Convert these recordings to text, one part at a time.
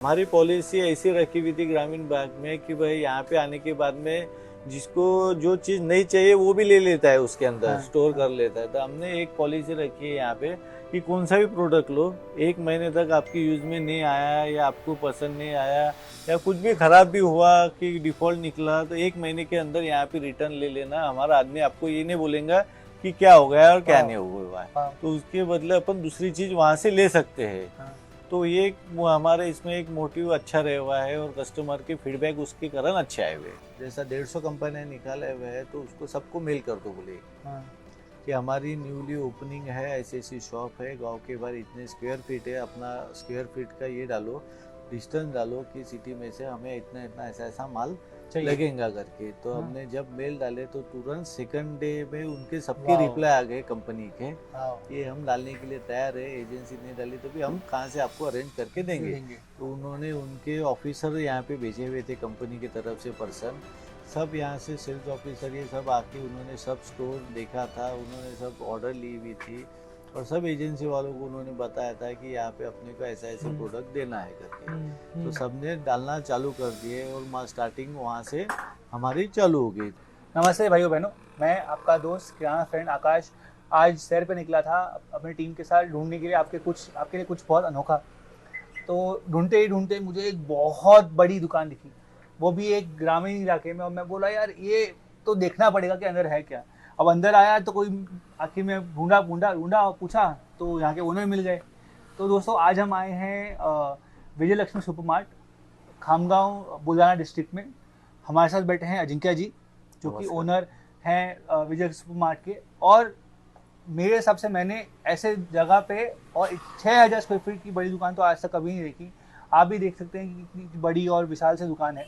हमारी पॉलिसी ऐसी रखी हुई थी ग्रामीण बैंक में कि भाई यहाँ पे आने के बाद में जिसको जो चीज़ नहीं चाहिए वो भी ले लेता है, उसके अंदर हाँ, स्टोर हाँ, कर लेता है। तो हमने एक पॉलिसी रखी है यहाँ पे कि कौन सा भी प्रोडक्ट लो, 1 महीने तक आपकी यूज में नहीं आया या आपको पसंद नहीं आया या कुछ भी खराब भी हुआ कि डिफॉल्ट निकला, तो 1 महीने के अंदर यहाँ पे रिटर्न ले लेना। हमारा आदमी आपको ये नहीं बोलेगा कि क्या हो गया और क्या हाँ, नहीं हुआ है, हाँ, तो उसके बदले अपन दूसरी चीज़ वहाँ से ले सकते हैं। हाँ, तो ये हमारे इसमें एक मोटिव अच्छा रहा हुआ है और कस्टमर के फीडबैक उसके कारण अच्छे आए हुए हैं। जैसा 150 कंपनियां निकाले हुए हैं तो उसको सबको मेल कर दो बोले हाँ, कि हमारी न्यूली ओपनिंग है, ऐसी ऐसी शॉप है, गांव के बाहर इतने स्क्वायर फीट है, अपना स्क्वायर फीट का ये डालो, डिस्टेंस डालो कि सिटी में से हमें इतना इतना ऐसा ऐसा माल चाहिए। लगेगा करके। तो हाँ, हमने जब मेल डाले तो तुरंत सेकंड डे में उनके सबके वाओ, रिप्लाई आ गए कंपनी के वाओ, कि हम डालने के लिए तैयार है, एजेंसी ने डाली तो भी हम कहाँ से आपको अरेंज करके देंगे। देंगे। तो उन्होंने उनके ऑफिसर यहाँ पे भेजे हुए थे कंपनी की तरफ से पर्सन, सब यहाँ से सेल्स ऑफिसर ये सब आके उन्होंने सब स्टोर देखा था, उन्होंने सब ऑर्डर ली हुई थी और सब एजेंसी वालों को उन्होंने बताया था कि यहाँ पे अपने को ऐसा ऐसा प्रोडक्ट देना है करके। तो सबने डालना चालू कर दिए और स्टार्टिंग वहाँ से हमारी चालू हो गई। नमस्ते भाइयों बहनों, मैं आपका दोस्त किराना फ्रेंड आकाश आज सैर पे निकला था अपनी टीम के साथ ढूंढने के लिए आपके लिए कुछ बहुत अनोखा। तो ढूंढते ही ढूंढते मुझे एक बहुत बड़ी दुकान दिखी, वो भी एक ग्रामीण इलाके में। और मैं बोला यार ये तो देखना पड़ेगा कि अंदर है क्या। अब अंदर आया तो कोई, आखिर में ढूंढा ढूंढा ढूंढा और पूछा तो यहाँ के ओनर मिल गए। तो दोस्तों आज हम आए हैं Vijay Lakshmi super mart, Khamgaon Buldhana district में। हमारे साथ बैठे हैं अजिंक्य जी जो कि नमस्कार। ओनर हैं विजय सुपर मार्ट के। और मेरे हिसाब से मैंने ऐसे जगह पे और 6000 स्क्वायर फीट की बड़ी दुकान तो आज तक कभी नहीं देखी। आप भी देख सकते हैं कि कितनी बड़ी और विशाल से दुकान है।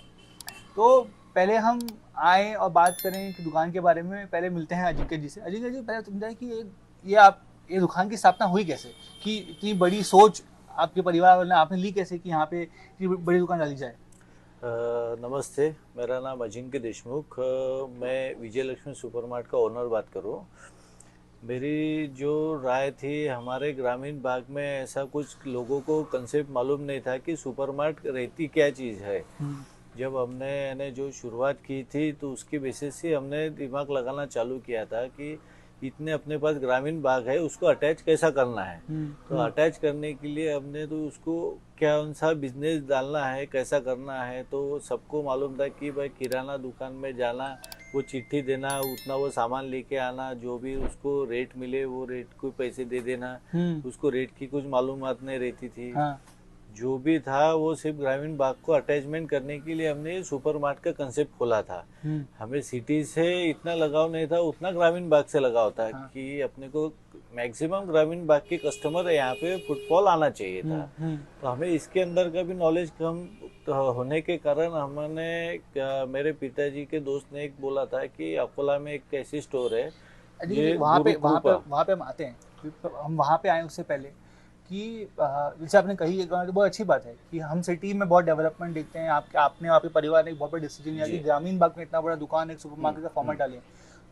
तो पहले हम आए और बात करें कि दुकान के बारे में। पहले मिलते हैं अजिंक्य जी से। अजिंक्य जी पहले तुम बताएं कि ये दुकान की स्थापना हुई कैसे, कि इतनी बड़ी सोच आपके परिवार वाले ने आपने ली कैसे कि यहाँ पे इतनी बड़ी दुकान डाली जाए। नमस्ते, मेरा नाम अजिंक्य देशमुख, मैं विजय लक्ष्मी सुपरमार्ट का ओनर बात करूँ। मेरी जो राय थी, हमारे ग्रामीण भाग में ऐसा कुछ लोगों को कंसेप्ट मालूम नहीं था कि सुपरमार्ट रहती क्या चीज़ है। जब हमने यानी जो शुरुआत की थी तो उसके बेसिस से हमने दिमाग लगाना चालू किया था कि इतने अपने पास ग्रामीण बाग है, उसको अटैच कैसा करना है। तो अटैच करने के लिए हमने तो उसको क्या कौन सा बिजनेस डालना है, कैसा करना है। तो सबको मालूम था कि भाई किराना दुकान में जाना, वो चिट्ठी देना, उतना वो सामान लेके आना, जो भी उसको रेट मिले वो रेट को पैसे दे देना। उसको रेट की कुछ मालूमात नहीं रहती थी। हाँ, जो भी था वो सिर्फ ग्रामीण बाग को अटैचमेंट करने के लिए हमने सुपर मार्ट का कंसेप्ट खोला था। हमें सिटी से इतना लगाव नहीं था, उतना ग्रामीण बाग से लगाव था हाँ, कि अपने को मैक्सिमम ग्रामीण बाग के कस्टमर यहाँ पे फुटफॉल आना चाहिए था। तो हमें इसके अंदर का भी नॉलेज कम होने के कारण हमने मेरे पिताजी के दोस्त ने एक बोला था कि अकोला में एक ऐसी स्टोर है, ये गुरु कृपा। वहाँ पे हम आते हैं। हम वहाँ पे आए उससे पहले कि जैसे आपने कही एक बात, तो बहुत अच्छी बात है कि हम सिटी में बहुत डेवलपमेंट देखते हैं। आपने आपके परिवार ने एक बहुत बड़ा डिसीजन लिया कि जी। ग्रामीण भाग में इतना बड़ा दुकान एक सुपरमार्केट का फॉर्मेट डालिए।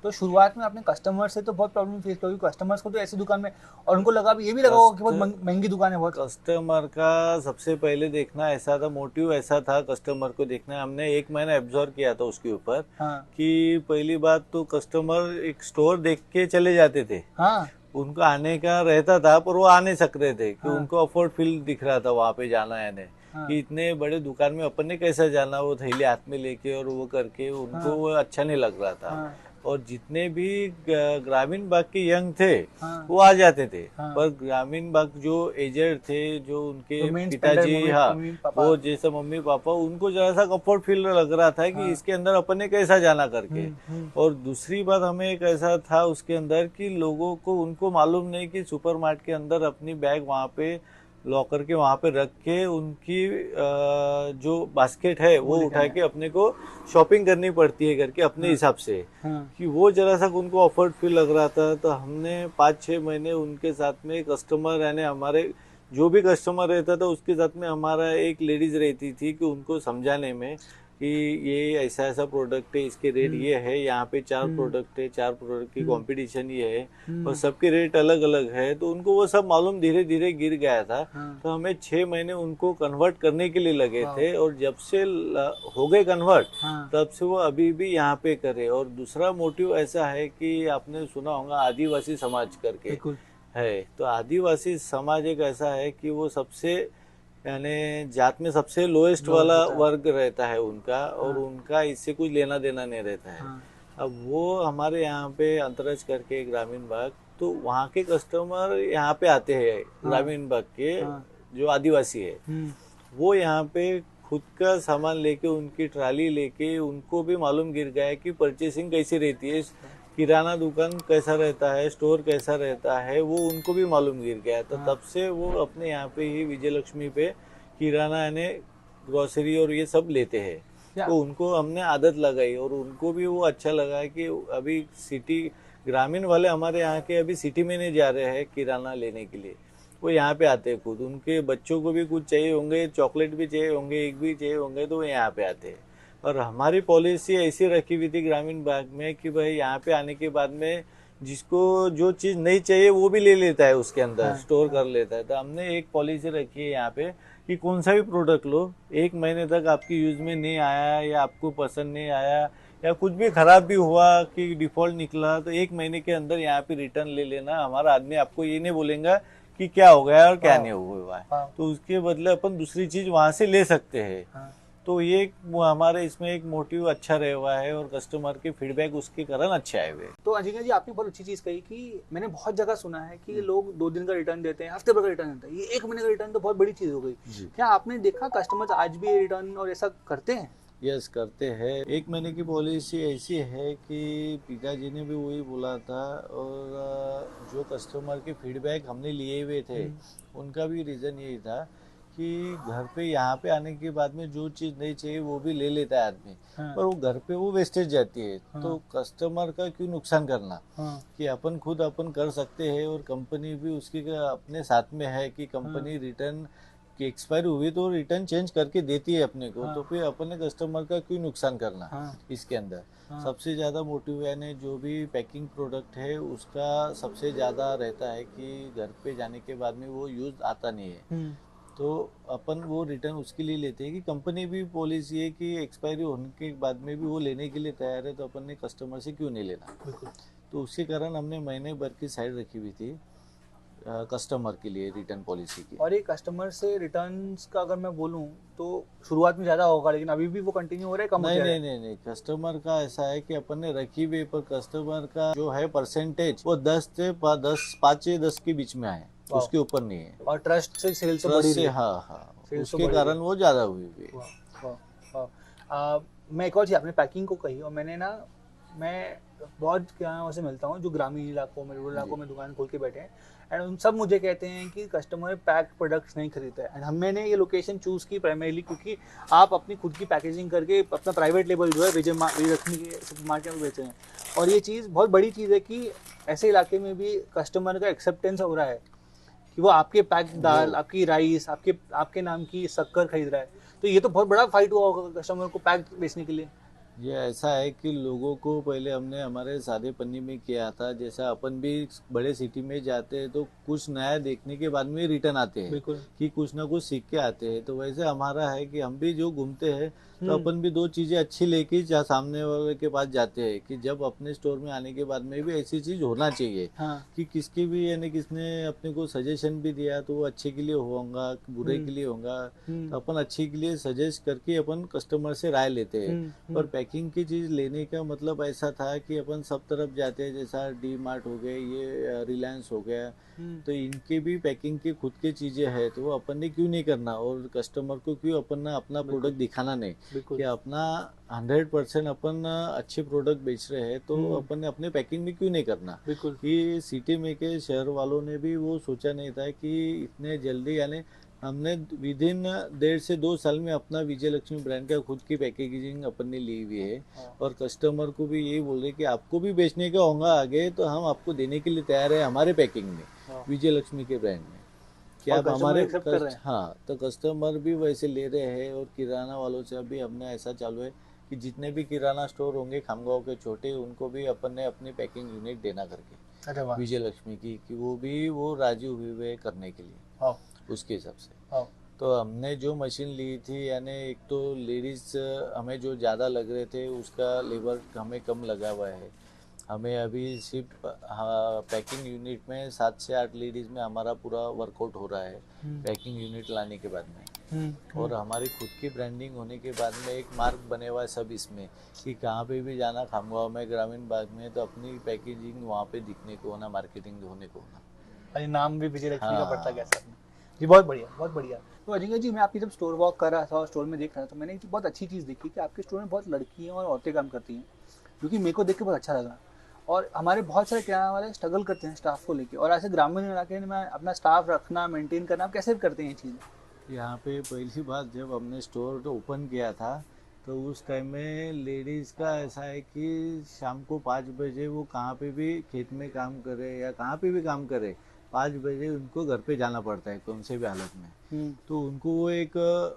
तो शुरुआत में आपने कस्टमर से तो बहुत प्रॉब्लम फेस करी, कस्टमर्स को तो ऐसी दुकान में, और उनको लगा भी, ये भी लगा होगा कि बहुत महंगी दुकान है बहुत। कस्टमर का सबसे पहले देखना ऐसा था, मोटिव ऐसा था कस्टमर को देखना। हमने 1 महीना एब्जॉर्व किया था उसके ऊपर। हाँ, कि पहली बात तो कस्टमर एक स्टोर देख के चले जाते थे, हाँ, उनको आने का रहता था पर वो आ नहीं सकते थे कि हाँ, उनको अफोर्ड फील दिख रहा था वहाँ पे जाना है नहीं। हाँ, कि इतने बड़े दुकान में अपन ने कैसा जाना, वो थैली हाथ में लेके और वो करके उनको वो अच्छा नहीं लग रहा था। हाँ, और जितने भी ग्रामीण बाग के यंग थे हाँ, वो आ जाते थे, हाँ, पर ग्रामीण बाग जो एजेड थे, जो उनके जो मेन स्पेंडर पिताजी, हाँ, मम्मी पापा। वो जैसे मम्मी पापा, उनको जरा सा कंफर्ट फील लग रहा था कि हाँ, इसके अंदर अपन ने कैसा जाना करके। और दूसरी बात हमें एक ऐसा था उसके अंदर कि लोगों को, उनको मालूम नहीं कि सुपरमार्ट के अंदर अपनी बैग वहाँ पे लॉकर के वहाँ पे रख के उनकी जो बास्केट है वो उठा के अपने को शॉपिंग करनी पड़ती है करके अपने हिसाब से। हाँ, कि वो जरा सा उनको ऑफर्ड फील लग रहा था। तो हमने 5-6 महीने उनके साथ में कस्टमर, यानी हमारे जो भी कस्टमर रहता था उसके साथ में हमारा एक लेडीज रहती थी कि उनको समझाने में कि ये ऐसा ऐसा प्रोडक्ट है, इसके रेट ये है, यहाँ पे 4 प्रोडक्ट है, 4 प्रोडक्ट की कंपटीशन ये है और सबके रेट अलग अलग है, तो उनको वो सब मालूम धीरे धीरे गिर गया था। तो हमें 6 महीने उनको कन्वर्ट करने के लिए लगे थे और जब से हो गए कन्वर्ट तब से वो अभी भी यहाँ पे करे। और दूसरा मोटिव ऐसा है कि आपने सुना होगा आदिवासी समाज करके है, तो आदिवासी समाज एक ऐसा है कि वो सबसे यानी जात में सबसे लोएस्ट वाला वर्ग रहता है उनका, और उनका इससे कुछ लेना देना नहीं रहता है। अब वो हमारे यहाँ पे अंतरज करके ग्रामीण भाग, तो वहाँ के कस्टमर यहाँ पे आते हैं ग्रामीण भाग के जो आदिवासी है, वो यहाँ पे खुद का सामान लेके, उनकी ट्राली लेके, उनको भी मालूम गिर गया है कि परचेसिंग कैसी रहती है, किराना दुकान कैसा रहता है, स्टोर कैसा रहता है, वो उनको भी मालूम गिर गया। तो तब से वो अपने यहाँ पे ही विजय लक्ष्मी पे किराना यानी ग्रोसरी और ये सब लेते हैं। तो उनको हमने आदत लगाई और उनको भी वो अच्छा लगा कि अभी सिटी ग्रामीण वाले हमारे यहाँ के अभी सिटी में नहीं जा रहे हैं किराना लेने के लिए, वो यहाँ पे आते हैं खुद। उनके बच्चों को भी कुछ चाहिए होंगे, चॉकलेट भी चाहिए होंगे, एग भी चाहिए होंगे, तो वो यहाँ पे आते हैं। और हमारी पॉलिसी ऐसी रखी हुई थी ग्रामीण भाग में कि भाई यहाँ पे आने के बाद में जिसको जो चीज़ नहीं चाहिए वो भी ले लेता है, उसके अंदर स्टोर कर लेता है। तो हमने एक पॉलिसी रखी है यहाँ पे कि कौन सा भी प्रोडक्ट लो, 1 महीने तक आपकी यूज में नहीं आया या आपको पसंद नहीं आया या कुछ भी खराब भी हुआ कि डिफॉल्ट निकला, तो 1 महीने के अंदर यहाँ पे रिटर्न ले लेना। हमारा आदमी आपको ये नहीं बोलेगा कि क्या हो गया और क्या नहीं हुआ है, तो उसके बदले अपन दूसरी चीज वहां से ले सकते हैं। तो ये हमारे इसमें एक मोटिव अच्छा रहा हुआ है और कस्टमर के फीडबैक उसके कारण अच्छे आए हुए। तो अजिंक्य जी, आपने बहुत अच्छी चीज कही कि मैंने बहुत जगह सुना है कि लोग 2 दिन का रिटर्न देते हैं, हफ्ते भर का रिटर्न देते हैं, ये 1 महीने का रिटर्न तो बहुत बड़ी चीज हो गई। क्या आपने देखा कस्टमर्स आज भी रिटर्न और ऐसा करते हैं? यस, करते हैं। 1 महीने की पॉलिसी ऐसी है कि पिताजी ने भी वही बोला था, और जो कस्टमर के फीडबैक हमने लिए हुए थे उनका भी रीज़न यही था कि घर पे यहाँ पे आने के बाद में जो चीज़ नहीं चाहिए वो भी ले लेता है आदमी, पर वो घर पे वो वेस्टेज जाती है। तो कस्टमर का क्यों नुकसान करना, कि अपन खुद अपन कर सकते हैं, और कंपनी भी उसकी अपने साथ में है कि कंपनी रिटर्न कि एक्सपायर हुई तो रिटर्न चेंज करके देती है अपने को। तो फिर अपने कस्टमर का क्यों नुकसान करना इसके अंदर। सबसे ज़्यादा मोटिव यानी जो भी पैकिंग प्रोडक्ट है उसका सबसे ज़्यादा रहता है कि घर पे जाने के बाद में वो यूज़ आता नहीं है, तो अपन वो रिटर्न उसके लिए लेते हैं कि कंपनी भी पॉलिसी है कि एक्सपायरी होने के बाद में भी वो लेने के लिए तैयार है, तो अपन ने कस्टमर से क्यों नहीं लेना। तो उसके कारण हमने महीने भर की साइड रखी हुई थी कस्टमर के लिए रिटर्न पॉलिसी की। और ये कस्टमर से रिटर्न्स का अगर मैं बोलूं तो शुरुआत में ज़्यादा होगा, लेकिन अभी भी वो कंटिन्यू हो रहा है, कम नहीं नहीं नहीं नहीं, कस्टमर का ऐसा है कि अपन ने रखी हुई, पर कस्टमर का जो है परसेंटेज वो 10 से 10 के बीच में है, उसके ऊपर नहीं है। और ट्रस्ट से सेल्स बढ़ी रही है। हाँ, उसके कारण वो ज़्यादा हुई हुई। मैं एक और चीज़, आपने पैकिंग को कही, और मैं बहुत किरानों से मिलता हूँ जो ग्रामीण इलाकों में, रूरल इलाकों में दुकान खोल के बैठे हैं, एंड उन सब मुझे कहते हैं कि कस्टमर पैक प्रोडक्ट्स नहीं खरीदता है। एंड मैंने ये लोकेशन चूज़ की प्राइमरीली क्योंकि आप अपनी खुद की पैकेजिंग करके अपना प्राइवेट लेबल जो है विजय लक्ष्मी के सुपर मार्केट में बेच रहे हैं, और ये चीज़ बहुत बड़ी चीज़ है कि ऐसे इलाके में भी कस्टमर का एक्सेप्टेंस हो रहा है कि वो आपके पैक दाल, आपकी राइस, आपके नाम की शक्कर खरीद रहा है। तो ये तो बहुत बड़ा फाइट हुआ होगा कस्टमर को पैक बेचने के लिए। ये ऐसा है कि लोगों को पहले हमने हमारे सादे पन्नी में किया था, जैसा अपन भी बड़े सिटी में जाते हैं तो कुछ नया देखने के बाद में रिटर्न आते हैं कि कुछ ना कुछ सीख के आते हैं। तो वैसे हमारा है कि हम भी जो घूमते हैं तो अपन भी 2 चीजें अच्छी लेके सामने वाले के पास जाते हैं कि जब अपने स्टोर में आने के बाद में भी ऐसी चीज होना चाहिए। कि किसकी भी यानी किसने अपने को सजेशन भी दिया तो वो अच्छे के लिए होगा, बुरे के लिए होगा, तो अपन अच्छे के लिए सजेस्ट करके अपन कस्टमर से राय लेते हैं। पर पैकिंग की चीज लेने का मतलब ऐसा था कि अपन सब तरफ जाते हैं, जैसा डी मार्ट हो गए, ये रिलायंस हो गया, तो इनके भी पैकिंग की खुद की चीजें है, तो वो अपन ने क्यों नहीं करना, और कस्टमर को क्यों अपन ने अपना प्रोडक्ट दिखाना नहीं कि अपना 100% अपन अच्छे प्रोडक्ट बेच रहे हैं, तो अपन ने अपने पैकिंग में क्यों नहीं करना। कि सिटी में के शहर वालों ने भी वो सोचा नहीं था कि इतने जल्दी, यानी हमने विदिन 1.5 से 2 साल में अपना विजय लक्ष्मी ब्रांड का खुद की पैकेजिंग अपन ने ली हुई है, और कस्टमर को भी यही बोल रहे कि आपको भी बेचने का होगा आगे तो हम आपको देने के लिए तैयार है हमारे पैकिंग में, विजय लक्ष्मी के ब्रांड में। क्या और अब कस्टमर हमारे एक्सेप्ट कर रहे हैं। हाँ, तो कस्टमर भी वैसे ले रहे हैं। और किराना वालों से अभी हमने ऐसा चालू है कि जितने भी किराना स्टोर होंगे खामगांव के छोटे, उनको भी अपन ने अपनी पैकिंग यूनिट देना करके अरे वाह। विजय लक्ष्मी की, कि वो भी वो राजी हुए हैं करने के लिए वाह। उसके हिसाब से। वाह। तो हमने जो मशीन ली थी, यानी एक तो लेडीज़ हमें जो ज़्यादा लग रहे थे उसका लेबर हमें कम लगा हुआ है। हमें अभी सिर्फ हाँ, पैकिंग यूनिट में 7 से 8 लेडीज़ में हमारा पूरा वर्कआउट हो रहा है हम्म। पैकिंग यूनिट लाने के बाद में। हम्म। और हमारी खुद की ब्रांडिंग होने के बाद में एक मार्क बने हुआ है सब इसमें, कि कहाँ पे भी जाना खामगांव में, ग्रामीण बाग में, तो अपनी पैकेजिंग वहाँ पे दिखने को होना, मार्केटिंग होने को होना। अरे नाम भी विजय लक्ष्मी का पड़ता गया हाँ। साथ में। जी बहुत बढ़िया, बहुत बढ़िया। तो अजिंक्य जी, मैं आपकी जब स्टोर वॉक कर रहा था और स्टोर में देख रहा था, तो मैंने एक बहुत अच्छी चीज़ देखी कि आपके स्टोर में बहुत लड़कियां और औरतें काम करती हैं, जो कि मेरे को देख के बहुत अच्छा लगा। और हमारे बहुत सारे किराना वाले स्ट्रगल करते हैं स्टाफ को लेके, और ऐसे ग्रामीण इलाके में अपना स्टाफ रखना, मेंटेन करना, आप कैसे करते हैं ये चीज़ें? यहाँ पे पहली बार जब हमने स्टोर तो ओपन किया था, तो उस टाइम में लेडीज़ का ऐसा है कि शाम को 5 बजे वो कहाँ पे भी खेत में काम करे या कहाँ पे भी काम करे, 5 बजे उनको घर पे जाना पड़ता है कौन से भी हालत में। तो उनको वो एक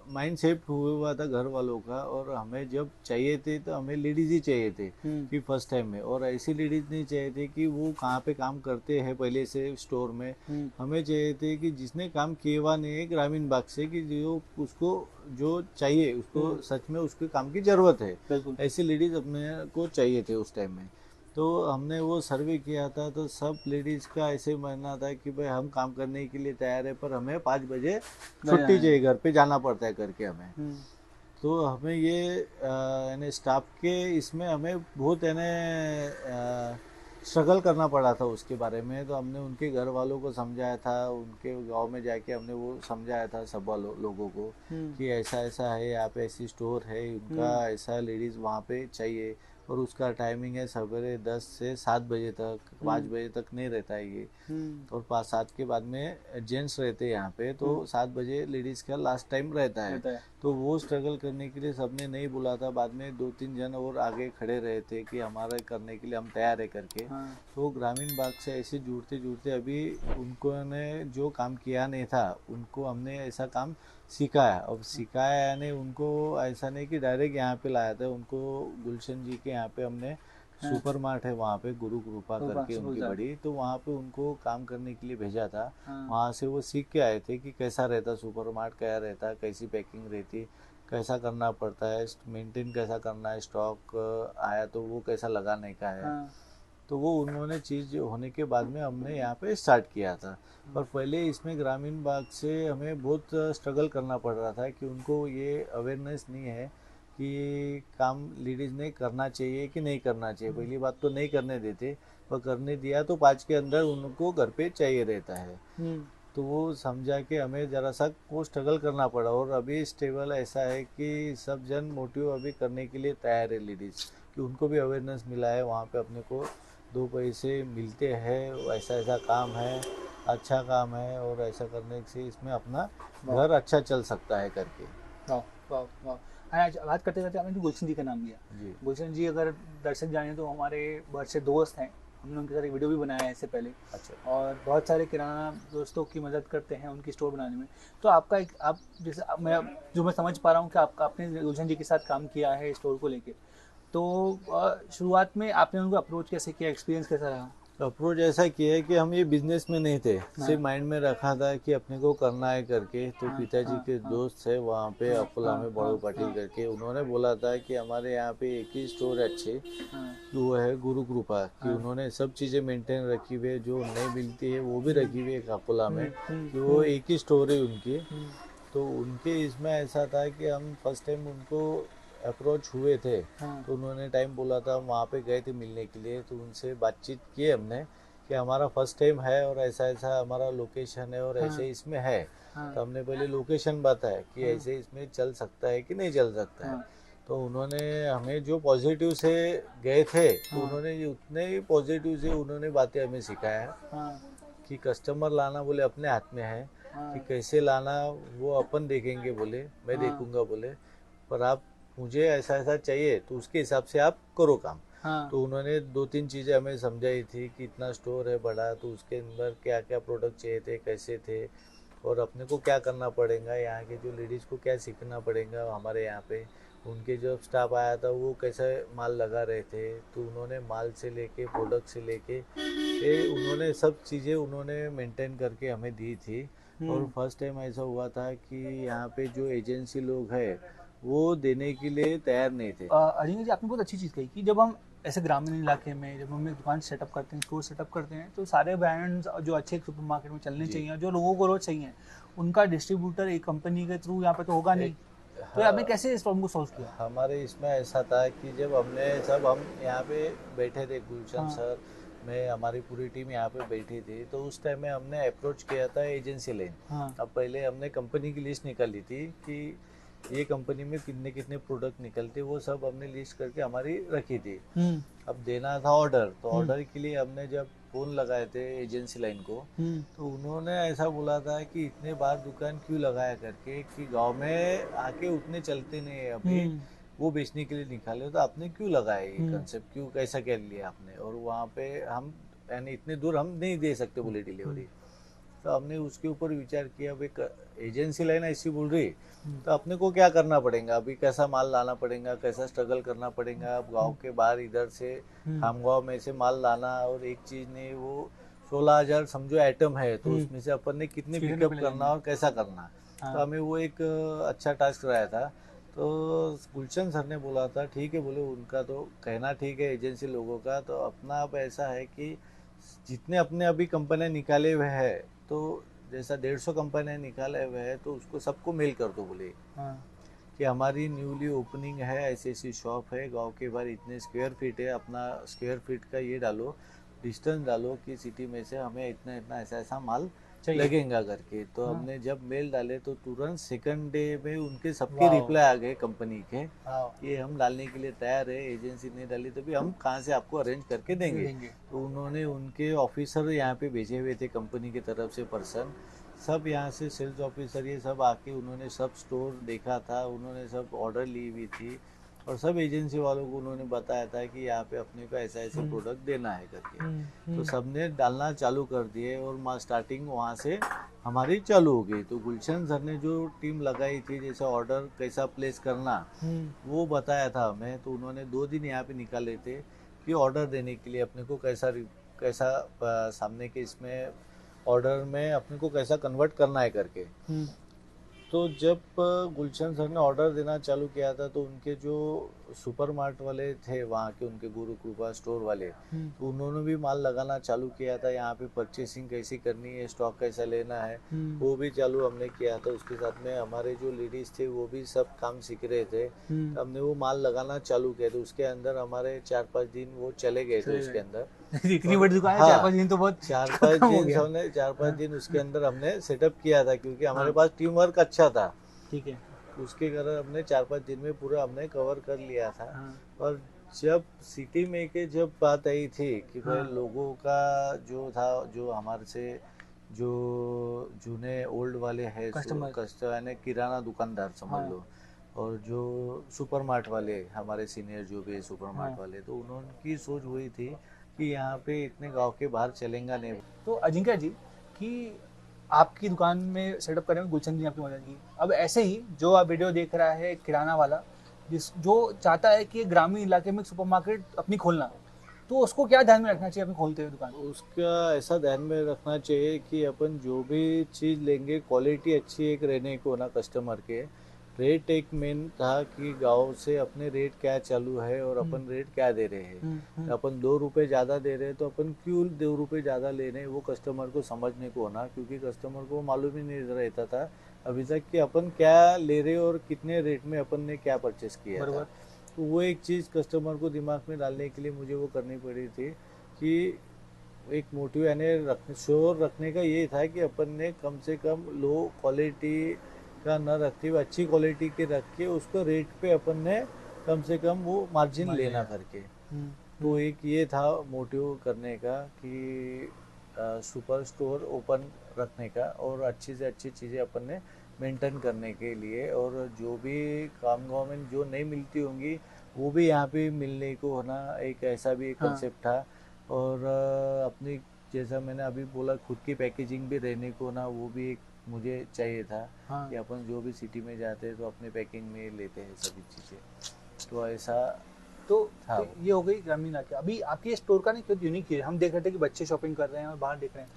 माइंड सेट हुआ हुआ था घर वालों का। और हमें जब चाहिए थे तो हमें लेडीज़ ही चाहिए थे कि फर्स्ट टाइम में, और ऐसी लेडीज़ नहीं चाहिए थे कि वो कहाँ पे काम करते हैं पहले से स्टोर में। हमें चाहिए थे कि जिसने काम किए हुआ नहीं है ग्रामीण बाग से, कि जो उसको जो चाहिए उसको सच में उसके काम की ज़रूरत है, बिल्कुल। ऐसी लेडीज़ अपने को चाहिए थे उस टाइम में। तो हमने वो सर्वे किया था, तो सब लेडीज़ का ऐसे मानना था कि भाई हम काम करने के लिए तैयार है, पर हमें 5 बजे छुट्टी चाहिए, घर पे जाना पड़ता है करके हमें। तो हमें ये यानी स्टाफ के इसमें हमें बहुत यानी स्ट्रगल करना पड़ा था उसके बारे में। तो हमने उनके घर वालों को समझाया था, उनके गांव में जाके हमने वो समझाया था सब लोगों को कि ऐसा ऐसा है, यहाँ पे ऐसी स्टोर है उनका, ऐसा लेडीज़ वहाँ पे चाहिए। और उसका टाइमिंग है सवेरे 10 से 7 बजे तक, 5 बजे तक नहीं रहता है ये। और 5-7 के बाद में जेंट्स रहते हैं यहाँ पे, तो 7 बजे लेडीज़ का लास्ट टाइम रहता है। तो वो स्ट्रगल करने के लिए सबने नहीं बोला था। बाद में 2-3 जन और आगे खड़े रहे थे कि हमारे करने के लिए हम तैयार है करके। तो ग्रामीण बाग से ऐसे जुड़ते जुड़ते अभी उनको ने जो काम किया नहीं था उनको हमने ऐसा काम सिखाया। अब सिखाया यानी उनको ऐसा नहीं कि डायरेक्ट यहाँ पे लाया था उनको, गुलशन जी के यहाँ पे हमने सुपर मार्ट है वहाँ पे, गुरु कृपा करके उनकी बड़ी, तो वहाँ पे उनको काम करने के लिए भेजा था। वहाँ से वो सीख के आए थे कि कैसा रहता सुपर मार्ट, क्या रहता, कैसी पैकिंग रहती, कैसा करना पड़ता है, मेंटेन कैसा करना है, स्टॉक आया तो वो कैसा लगाने का है। तो वो उन्होंने चीज़ होने के बाद में हमने यहाँ पे स्टार्ट किया था। पर पहले इसमें ग्रामीण बाग से हमें बहुत स्ट्रगल करना पड़ रहा था कि उनको ये अवेयरनेस नहीं है कि काम लेडीज़ ने करना चाहिए कि नहीं करना चाहिए। पहली बात तो नहीं करने देते, पर करने दिया तो 5 के अंदर उनको घर पे चाहिए रहता है। तो वो समझा कि हमें ज़रा सा वो स्ट्रगल करना पड़ा। और अभी स्टेबल ऐसा है कि सब जन मोटिव अभी करने के लिए तैयार है लेडीज़, कि उनको भी अवेयरनेस मिला है, वहाँ पे अपने को 2 पैसे मिलते हैं, ऐसा ऐसा काम है, अच्छा काम है, और ऐसा करने से इसमें अपना घर अच्छा चल सकता है करके। वाह वाह वाह। आज बात करते करते आपने जो गुलशन जी का नाम लिया, जी गुलशन जी अगर दर्शक जाने तो हमारे बहुत से दोस्त हैं, हमने उनके साथ एक वीडियो भी बनाया है इससे पहले। अच्छा। और बहुत सारे किराना दोस्तों की मदद करते हैं उनकी स्टोर बनाने में। तो आपका एक आप जैसे मैं जो मैं समझ पा रहा हूँ कि आपका आपने गुलशन जी के साथ काम किया है स्टोर को लेके, तो शुरुआत में आपने उनको अप्रोच कैसे किया, एक्सपीरियंस कैसा रहा? अप्रोच ऐसा किया है कि हम ये बिजनेस में नहीं थे, सिर्फ माइंड में रखा था कि अपने को करना है करके। तो पिताजी के दोस्त है वहाँ पे अकोला में बड़ो पाटिल करके, उन्होंने बोला था कि हमारे यहाँ पे एक ही स्टोर है अच्छे, वो है गुरु कृपा, कि उन्होंने सब चीज़ें मेंटेन रखी हुई है, जो नहीं मिलती है वो भी रखी हुई है अकोला में, कि वो एक ही स्टोर है उनकी। तो उनके इसमें ऐसा था कि हम फर्स्ट टाइम उनको अप्रोच हुए थे, तो उन्होंने टाइम बोला था, हम वहाँ पे गए थे मिलने के लिए। तो उनसे बातचीत की हमने कि हमारा फर्स्ट टाइम है और ऐसा ऐसा हमारा लोकेशन है और ऐसे इसमें है। तो हमने पहले लोकेशन बताया कि ऐसे इसमें चल सकता है कि नहीं चल सकता है। तो उन्होंने हमें जो पॉजिटिव से गए थे, तो उन्होंने उतने ही पॉजिटिव से उन्होंने बातें हमें सिखाया कि कस्टमर लाना बोले अपने हाथ में है, कि कैसे लाना वो अपन देखेंगे बोले, मैं देखूंगा बोले, पर आप मुझे ऐसा ऐसा चाहिए तो उसके हिसाब से आप करो काम। तो उन्होंने 2-3 चीज़ें हमें समझाई थी कि इतना स्टोर है बड़ा, तो उसके अंदर क्या क्या प्रोडक्ट चाहिए थे, कैसे थे, और अपने को क्या करना पड़ेगा, यहाँ के जो लेडीज़ को क्या सीखना पड़ेगा हमारे यहाँ पे। उनके जो स्टाफ आया था वो कैसे माल लगा रहे थे, तो उन्होंने माल से लेके प्रोडक्ट से लेके उन्होंने सब चीज़ें उन्होंने मेंटेन करके हमें दी थी। और फर्स्ट टाइम ऐसा हुआ था कि यहाँ पे जो एजेंसी लोग हैं वो देने के लिए तैयार नहीं थे। अजिंक्य जी, आपने बहुत अच्छी चीज़ कही कि जब हम ऐसे ग्रामीण इलाके में जब हम एक दुकान सेटअप करते हैं, स्टोर सेटअप करते हैं, तो सारे ब्रांड्स जो अच्छे एक सुपरमार्केट में चलने जी। चाहिए, जो लोगों को रोज चाहिए, उनका डिस्ट्रीब्यूटर एक कंपनी के थ्रू यहाँ पे तो होगा नहीं। तो हाँ, आपने कैसे इस प्रॉब्लम को सॉल्व किया? हमारे इसमें ऐसा था कि जब हम यहाँ पे बैठे थे, गुलशन हाँ। सर, मैं, हमारी पूरी टीम यहाँ पे बैठी थी, तो उस टाइम में हमने अप्रोच किया था एजेंसी लाइन। हाँ। अब पहले हमने कंपनी की लिस्ट निकाली थी कि ये कंपनी में कितने कितने प्रोडक्ट निकलते, वो सब हमने लिस्ट करके हमारी रखी थी। अब देना था ऑर्डर, तो ऑर्डर के लिए हमने जब फ़ोन लगाए थे एजेंसी लाइन को, तो उन्होंने ऐसा बोला था कि इतने बार दुकान क्यों लगाया करके, कि गांव में आके उतने चलते नहीं है अभी, वो बेचने के लिए निकाले, तो आपने क्यों लगाया ये कंसेप्ट, क्यों कैसा क्या लिया आपने, और वहाँ पे हम यानी इतने दूर हम नहीं दे सकते बोले डिलीवरी। तो हमने उसके ऊपर विचार किया, भाई एजेंसी लाइन ऐसी बोल रही, तो अपने को क्या करना पड़ेगा, अभी कैसा माल लाना पड़ेगा, कैसा स्ट्रगल करना पड़ेगा, अब गांव के बाहर इधर से खामगांव में से माल लाना, और एक चीज़ नहीं, वो 16,000 समझो आइटम है, तो उसमें से अपन ने कितने पिकअप करना और कैसा करना। तो हमें वो एक अच्छा टास्क रहा था। तो गुलशन सर ने बोला था ठीक है, बोले उनका तो कहना ठीक है एजेंसी लोगों का, तो अपना अब ऐसा है कि जितने अपने अभी कंपनियां निकाले हुए हैं, तो जैसा 150 कंपनियां निकाले हुए हैं, तो उसको सबको मेल कर दो बोले कि हमारी न्यूली ओपनिंग है, ऐसी ऐसी शॉप है गांव के बाहर, इतने स्क्वायर फीट है, अपना स्क्वायर फीट का ये डालो, डिस्टेंस डालो कि सिटी में से हमें इतना इतना ऐसा ऐसा माल लगेगा करके। तो हमने जब मेल डाले तो तुरंत सेकंड डे में उनके सबके रिप्लाई आ गए कंपनी के कि हम डालने के लिए तैयार है, एजेंसी ने डाली तो भी हम कहाँ से आपको अरेंज करके देंगे। तो उन्होंने उनके ऑफिसर यहाँ पे भेजे हुए थे कंपनी की तरफ से पर्सन, सब यहाँ से सेल्स ऑफिसर ये सब आके उन्होंने सब स्टोर देखा था, उन्होंने सब ऑर्डर ली हुई थी, और सब एजेंसी वालों को उन्होंने बताया था कि यहाँ पे अपने को ऐसा ऐसे प्रोडक्ट देना है करके। तो सबने डालना चालू कर दिए, और स्टार्टिंग वहाँ से हमारी चालू हो गई। तो गुलशन सर ने जो टीम लगाई थी, जैसे ऑर्डर कैसा प्लेस करना वो बताया था हमें, तो उन्होंने 2 दिन यहाँ पे निकाले थे कि ऑर्डर देने के लिए अपने को कैसा कैसा सामने के इसमें ऑर्डर में अपने को कैसा कन्वर्ट करना है करके। तो जब गुलशन सर ने ऑर्डर देना चालू किया था, तो उनके जो सुपर मार्ट वाले थे वहाँ के, उनके गुरु कृपा स्टोर वाले, तो उन्होंने भी माल लगाना चालू किया था, यहाँ पे परचेसिंग कैसी करनी है, स्टॉक कैसा लेना है, वो भी चालू हमने किया था। उसके साथ में हमारे जो लेडीज थे वो भी सब काम सीख रहे थे, तो हमने वो माल लगाना चालू किया। तो उसके अंदर हमारे 4-5 दिन वो चले गए थे उसके अंदर। इतनी बड़ी दुकान है, हाँ, 4-5 दिन तो बहुत 4-5 कम हो दिन गया। हमने 4-5 दिन उसके अंदर हमने सेटअप किया था, क्योंकि हमारे पास टीम वर्क अच्छा था। ठीक है। उसके कारण हमने 4-5 दिन में पूरा हमने कवर कर लिया था। और जब सिटी में के जब बात आई थी कि भाई लोगों का जो था, जो हमारे से जो जूने ओल्ड वाले हैं कस्टमर यानी किराना दुकानदार समझ लो, और जो सुपरमार्ट वाले हमारे सीनियर जो भी है सुपरमार्ट वाले, तो उन्होंने सोच हुई थी कि यहाँ पे इतने गांव के बाहर चलेगा नहीं। तो अजिंक्य जी, कि आपकी दुकान में सेटअप करने में गुलशन जी ने आपकी मदद की। अब ऐसे ही जो आप वीडियो देख रहा है किराना वाला, जो चाहता है कि ग्रामीण इलाके में सुपरमार्केट अपनी खोलना, तो उसको क्या ध्यान में रखना चाहिए अपनी खोलते हुए दुकान? उसका ऐसा ध्यान में रखना चाहिए कि अपन जो भी चीज़ लेंगे क्वालिटी अच्छी एक रहने को ना, कस्टमर के रेट एक मेन था कि गांव से अपने रेट क्या चालू है और अपन रेट क्या दे रहे हैं। अपन 2 रुपये ज़्यादा दे रहे हैं, तो अपन क्यों 2 रुपये ज़्यादा ले रहे हैं, वो कस्टमर को समझने को होना, क्योंकि कस्टमर को मालूम ही नहीं रहता था अभी तक कि अपन क्या ले रहे और कितने रेट में अपन ने क्या परचेस किया था। तो वो एक चीज़ कस्टमर को दिमाग में डालने के लिए मुझे वो करनी पड़ी थी कि एक मोटिव यानी श्योर रखने का ये था कि अपन ने कम से कम लो क्वालिटी का न रखते हुए अच्छी क्वालिटी के रख के उसको रेट पे अपन ने कम से कम वो मार्जिन लेना करके। तो एक ये था मोटिव करने का कि सुपर स्टोर ओपन रखने का, और अच्छी से अच्छी चीज़ें अपन ने मेंटेन करने के लिए, और जो भी काम गाँव में जो नहीं मिलती होंगी वो भी यहाँ पे मिलने को होना, एक ऐसा भी एक कंसेप्ट था। और अपनी जैसा मैंने अभी बोला खुद की पैकेजिंग भी रहने को ना, वो भी एक मुझे चाहिए था हाँ। कि अपन जो भी सिटी में जाते हैं तो अपने पैकिंग में लेते हैं सभी चीज़ें, तो ऐसा तो था तो वो। ये हो गई ग्रामीण इलाके। अभी आपके स्टोर का ना कुछ यूनिक चीज़ है, हम देख रहे थे कि बच्चे शॉपिंग कर रहे हैं और बाहर देख रहे हैं।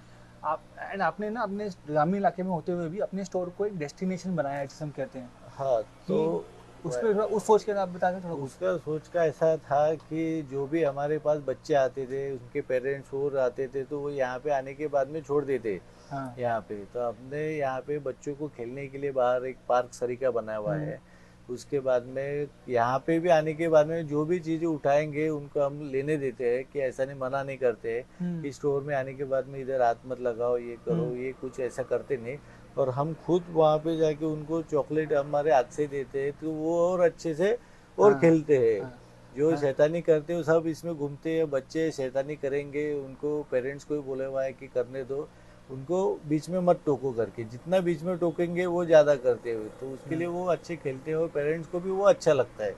आप एंड आपने ना अपने ग्रामीण इलाके में होते हुए भी अपने स्टोर को एक डेस्टिनेशन बनाया है, जिसे हम कहते हैं हाँ, तो कि उसमें थोड़ा उस सोच के साथ आप बता दें थोड़ा कुछ। उसका सोच का ऐसा था कि जो भी हमारे पास बच्चे आते थे उनके पेरेंट्स और आते थे तो वो यहाँ पे आने के बाद में छोड़ देते हाँ। यहाँ पे, तो हमने यहाँ पे बच्चों को खेलने के लिए बाहर एक पार्क सरीका बनाया हुआ हम्म। है। उसके बाद में यहाँ पे भी आने के बाद में जो भी चीज़ें उठाएंगे उनको हम लेने देते हैं, कि ऐसा नहीं, मना नहीं करते हैं हम्म। कि स्टोर में आने के बाद में इधर हाथ मत लगाओ, ये करो, हम्म। ये कुछ ऐसा करते नहीं। और हम खुद वहाँ पे जाके उनको चॉकलेट हमारे हाथ से देते हैं, तो वो और अच्छे से और हाँ। खेलते हैं। हाँ। जो हाँ। शैतानी करते हैं वो सब इसमें घूमते हैं, बच्चे शैतानी करेंगे, उनको पेरेंट्स को ही बोले हुआ है कि करने दो, उनको बीच में मत टोको करके, जितना बीच में टोकेंगे वो ज़्यादा करते हुए, तो उसके लिए वो अच्छे खेलते हैं और पेरेंट्स को भी वो अच्छा लगता है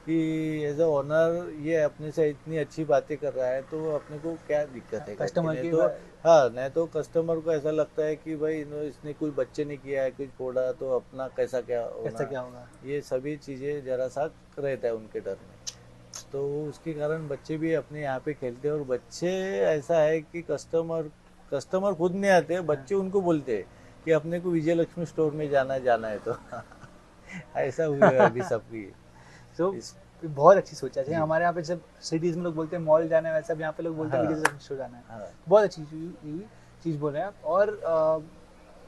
कि एज अ ओनर ये अपने से इतनी अच्छी बातें कर रहा है तो अपने को क्या दिक्कत है करके, कस्टमर नहीं की तो हाँ, नहीं तो कस्टमर को ऐसा लगता है कि भाई इसने कुछ बच्चे ने किया है, कुछ फोड़ा तो अपना कैसा क्या कैसा होना, क्या होगा। ये सभी चीज़ें जरा सा रहता है उनके डर में। तो उसके कारण बच्चे भी अपने यहाँ पे खेलते हैं, और बच्चे ऐसा है कि कस्टमर कस्टमर खुद नहीं आते, हाँ। बच्चे उनको बोलते हैं कि अपने को विजय लक्ष्मी स्टोर में जाना है तो ऐसा हुआ है अभी सबकी तो इस। बहुत अच्छी सोच है। जैसे जी। हमारे यहाँ पे जब सिटीज़ में लोग बोलते हैं मॉल जाना है, वैसे अब यहाँ पे लोग बोलते हैं हाँ। विजय दशमी स्टोर जाना है। हाँ। बहुत अच्छी चीज़ बोल रहे हैं आप। और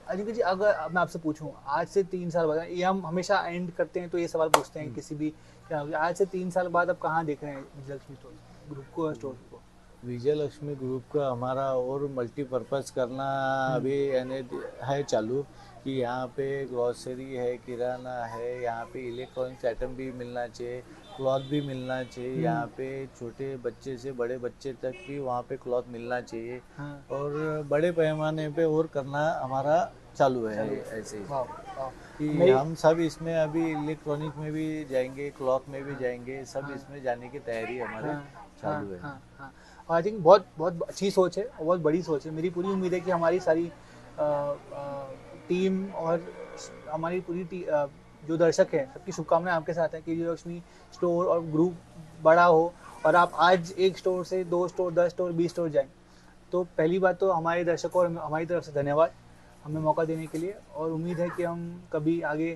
अजिंक्य जी, अगर अब मैं आपसे पूछूं आज से 3 साल बाद, ये हम हमेशा एंड करते हैं तो ये सवाल पूछते हैं किसी भी, क्या आज से 3 साल बाद आप कहाँ देख रहे हैं विजय लक्ष्मी स्टोर ग्रुप को और स्टोर को। विजय लक्ष्मी ग्रुप का हमारा और मल्टीपर्पज़ करना अभी यानी है चालू, कि यहाँ पे ग्रॉसरी है, किराना है, यहाँ पे इलेक्ट्रॉनिक्स आइटम भी मिलना चाहिए, क्लॉथ भी मिलना चाहिए, यहाँ पे छोटे बच्चे से बड़े बच्चे तक भी वहाँ पे क्लॉथ मिलना चाहिए, हाँ। और बड़े पैमाने पे और करना हमारा चालू है चलो। ऐसे ही, वाह। वाह। कि मेरी। हम सब इसमें अभी इलेक्ट्रॉनिक में भी जाएंगे, क्लॉथ में भी हाँ। जाएंगे, सब हाँ। इसमें जाने की तैयारी हमारे हाँ। हाँ। चालू है। हाँ। हाँ। और आई थिंक बहुत बहुत अच्छी सोच है और बहुत बड़ी सोच है। मेरी पूरी उम्मीद है कि हमारी सारी टीम और हमारी जो दर्शक हैं, सबकी शुभकामनाएं आपके साथ हैं कि विजय लक्ष्मी स्टोर और ग्रुप बड़ा हो और आप आज एक स्टोर से 2 स्टोर, 10 स्टोर, 20 स्टोर जाएं। तो पहली बात तो हमारे दर्शकों और हमारी तरफ से धन्यवाद हमें मौका देने के लिए, और उम्मीद है कि हम कभी आगे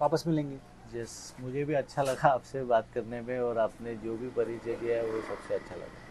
वापस मिलेंगे। मुझे भी अच्छा लगा आपसे बात करने में, और आपने जो भी परिचय दिया है वो सबसे अच्छा लगा।